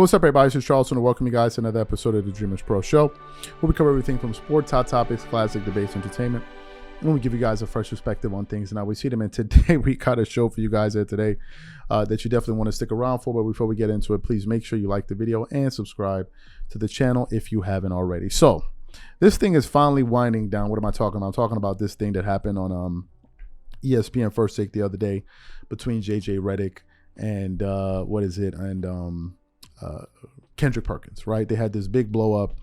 what's up, everybody? This is Charleston, and welcome you guys to another episode of the Dreamerspro Show, where we cover everything from sports, hot topics, classic debates, entertainment, and we give you guys a fresh perspective on things and how we see them. And today, we got a show for you guys here today that you definitely want to stick around for. But before we get into it, please make sure you like the video and subscribe to the channel if you haven't already. So, this thing is finally winding down. What am I talking about? I'm talking about this thing that happened on ESPN First Take the other day between JJ Redick and Kendrick Perkins, right? They had this big blow up.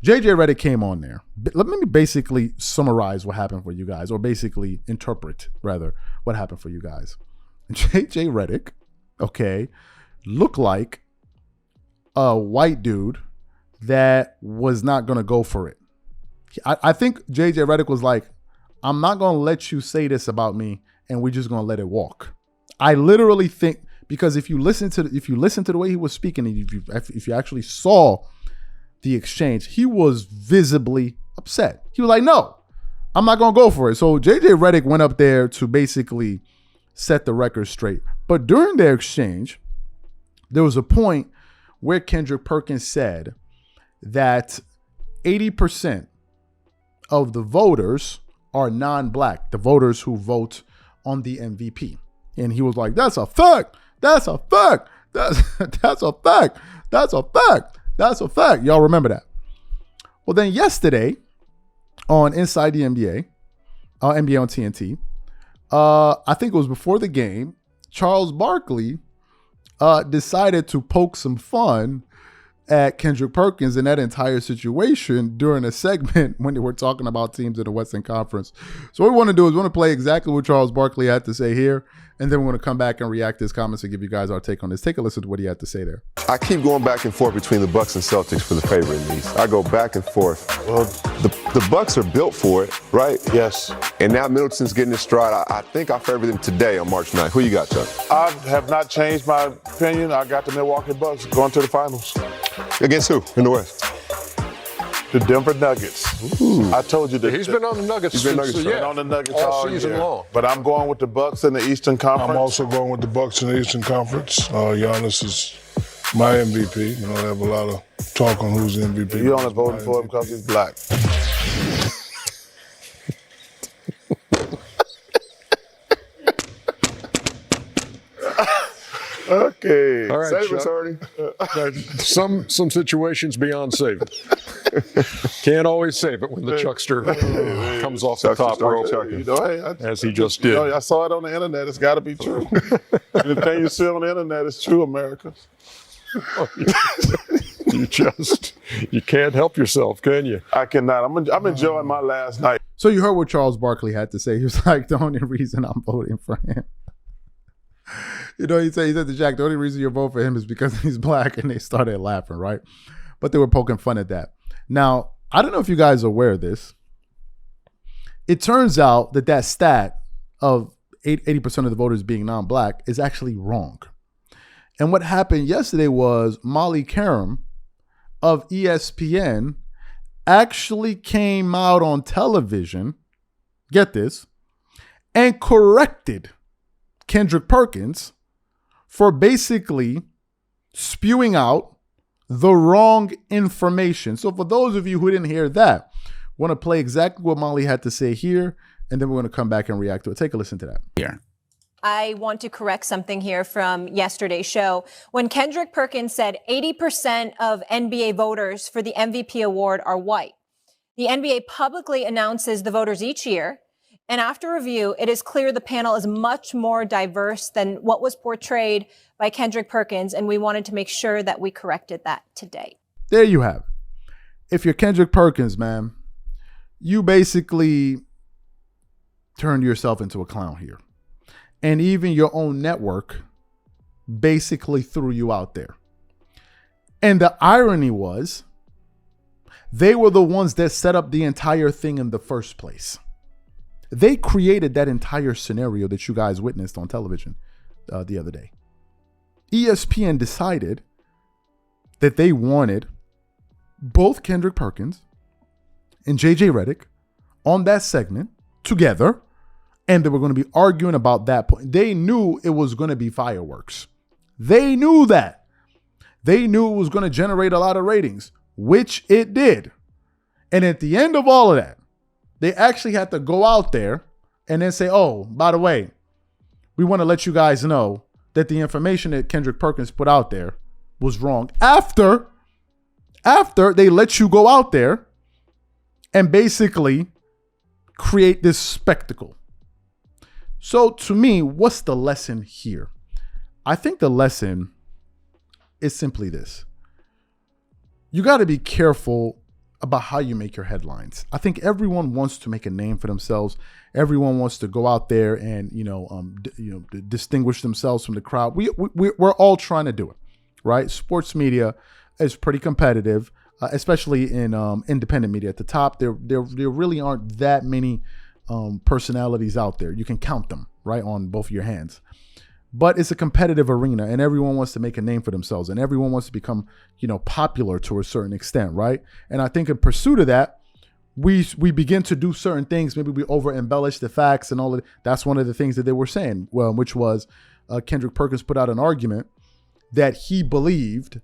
JJ Redick came on there. Let me basically summarize what happened for you guys, or basically interpret, rather, what happened for you guys. JJ Redick, okay, looked like a white dude that was not going to go for it. I think JJ Redick was like, I'm not going to let you say this about me, and we're just going to let it walk. I literally think, because if you listen to the way he was speaking, and if you actually saw the exchange, he was visibly upset. He was like, no, I'm not going to go for it. So JJ Redick went up there to basically set the record straight. But during their exchange, there was a point where Kendrick Perkins said that 80% of the voters are non-black, the voters who vote on the MVP. And he was like, that's a fact. That's a fact. That's a fact. That's a fact. That's a fact. Y'all remember that? Well, then yesterday on Inside the NBA, NBA on TNT, I think it was before the game, Charles Barkley decided to poke some fun at Kendrick Perkins in that entire situation during a segment when they were talking about teams in the Western Conference. So what we want to do is we want to play exactly what Charles Barkley had to say here, and then we're going to come back and react to his comments and give you guys our take on this. Take a listen to what he had to say there. I keep going back and forth between the Bucks and Celtics for the favorite in these. I go back and forth. Well, the Bucks are built for it, right? Yes. And now Middleton's getting his stride. I think I favor them today on March 9th. Who you got, Chuck? I have not changed my opinion. I got the Milwaukee Bucks going to the finals. Against who in the West? The Denver Nuggets. Ooh. I told you that. He's been on the Nuggets. He's been on the Nuggets all season year. long. But I'm going with the Bucks in the Eastern Conference. I'm also going with the Bucks in the Eastern Conference. Giannis is my MVP. You know, they have a lot of talk on who's the MVP. You only voted for him because he's black. Okay. All right, Save Chuck. us, Ernie. Some situations beyond saving. Can't always save it when the Chuckster comes off the top rope, You know, hey, as he just did. I saw it on the internet. It's got to be true. Anything you see on the internet is true, America. You can't help yourself, can you? I cannot. I'm enjoying my last night. So you heard what Charles Barkley had to say. He was like, the only reason I'm voting for him. You know, he said to Jack, the only reason you vote for him is because he's black, and they started laughing, right? But they were poking fun at that. Now, I don't know if you guys are aware of this. It turns out that stat of 80% of the voters being non-black is actually wrong. And what happened yesterday was Molly Karam of ESPN actually came out on television, get this, and corrected Kendrick Perkins for basically spewing out the wrong information. So for those of you who didn't hear that, I want to play exactly what Molly had to say here, and then we're going to come back and react to it. Take a listen to that. Here. I want to correct something here from yesterday's show. When Kendrick Perkins said 80% of NBA voters for the MVP award are white, the NBA publicly announces the voters each year. And after review, it is clear the panel is much more diverse than what was portrayed by Kendrick Perkins, and we wanted to make sure that we corrected that today. There you have it. If you're Kendrick Perkins, man, you basically turned yourself into a clown here. And even your own network basically threw you out there. And the irony was, they were the ones that set up the entire thing in the first place. They created that entire scenario that you guys witnessed on television the other day. ESPN decided that they wanted both Kendrick Perkins and JJ Redick on that segment together, and they were going to be arguing about that point. They knew it was going to be fireworks. They knew that. They knew it was going to generate a lot of ratings, which it did. And at the end of all of that, they actually had to go out there and then say, oh, by the way, we want to let you guys know that the information that Kendrick Perkins put out there was wrong. After they let you go out there and basically create this spectacle. So to me, what's the lesson here? I think the lesson is simply this. You got to be careful about how you make your headlines. I think everyone wants to make a name for themselves. Everyone wants to go out there and distinguish themselves from the crowd. We're all trying to do it, right? Sports media is pretty competitive, especially in independent media. At the top, there really aren't that many personalities out there. You can count them right on both of your hands. But it's a competitive arena, and everyone wants to make a name for themselves, and everyone wants to become, popular to a certain extent, right? And I think in pursuit of that, we begin to do certain things. Maybe we over embellish the facts and all of that. That's one of the things that they were saying, which was Kendrick Perkins put out an argument that he believed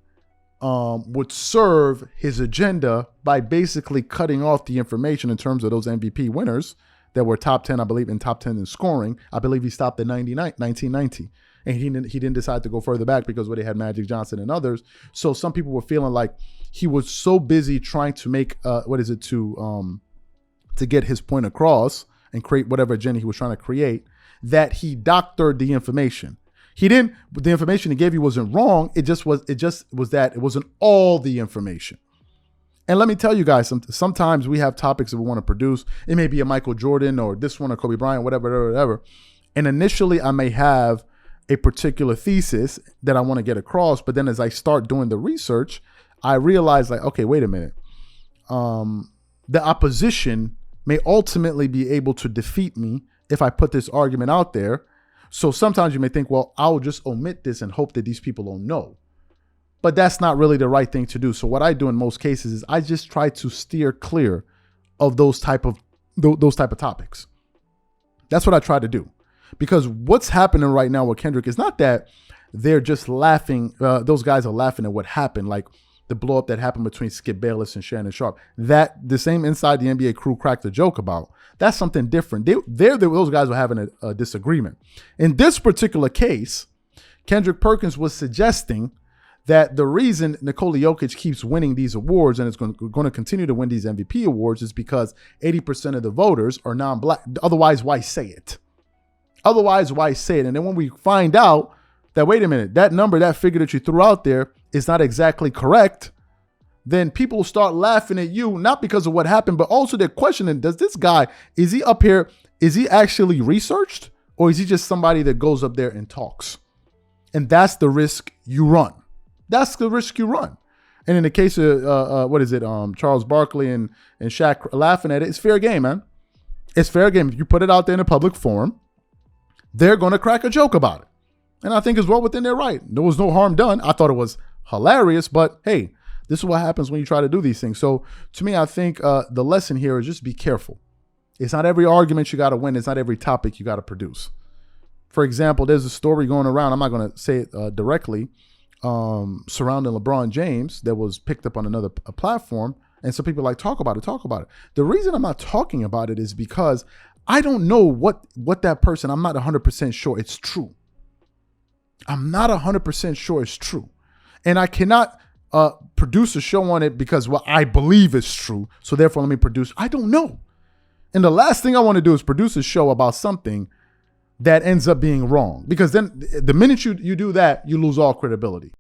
would serve his agenda by basically cutting off the information in terms of those MVP winners that were top 10, I believe, in top 10 in scoring. I believe he stopped at 1990. And he didn't decide to go further back because they had Magic Johnson and others. So some people were feeling like he was so busy trying to make, to get his point across and create whatever agenda he was trying to create, that he doctored the information. The information he gave you wasn't wrong. It just was that it wasn't all the information. And let me tell you guys, sometimes we have topics that we want to produce. It may be a Michael Jordan or this one or Kobe Bryant, whatever. And initially I may have a particular thesis that I want to get across. But then as I start doing the research, I realize like, okay, wait a minute. The opposition may ultimately be able to defeat me if I put this argument out there. So sometimes you may think, well, I'll just omit this and hope that these people don't know. But that's not really the right thing to do. So what I do in most cases is I just try to steer clear of those type of topics. That's what I try to do. Because what's happening right now with Kendrick is not that they're just laughing. Those guys are laughing at what happened, like the blow up that happened between Skip Bayless and Shannon Sharp. That the same Inside the NBA crew cracked a joke about. That's something different. Those guys were having a disagreement. In this particular case, Kendrick Perkins was suggesting that the reason Nikola Jokic keeps winning these awards and is going to continue to win these MVP awards is because 80% of the voters are non-black. Otherwise, why say it? And then when we find out that, wait a minute, that number, that figure that you threw out there is not exactly correct, then people will start laughing at you, not because of what happened, but also they're questioning, is he up here, is he actually researched? Or is he just somebody that goes up there and talks? And that's the risk you run. And in the case of, Charles Barkley and Shaq laughing at it, it's fair game, man. It's fair game. If you put it out there in a public forum, they're going to crack a joke about it. And I think it's well within their right. There was no harm done. I thought it was hilarious, but hey, this is what happens when you try to do these things. So to me, I think the lesson here is just be careful. It's not every argument you got to win. It's not every topic you got to produce. For example, there's a story going around. I'm not going to say it directly, surrounding LeBron James that was picked up on another platform. And some people are like, talk about it. The reason I'm not talking about it is because I don't know what that person, I'm not 100% sure it's true. I'm not 100% sure it's true. And I cannot produce a show on it because what I believe is true. So therefore, let me produce. I don't know. And the last thing I want to do is produce a show about something that ends up being wrong. Because then the minute you do that, you lose all credibility.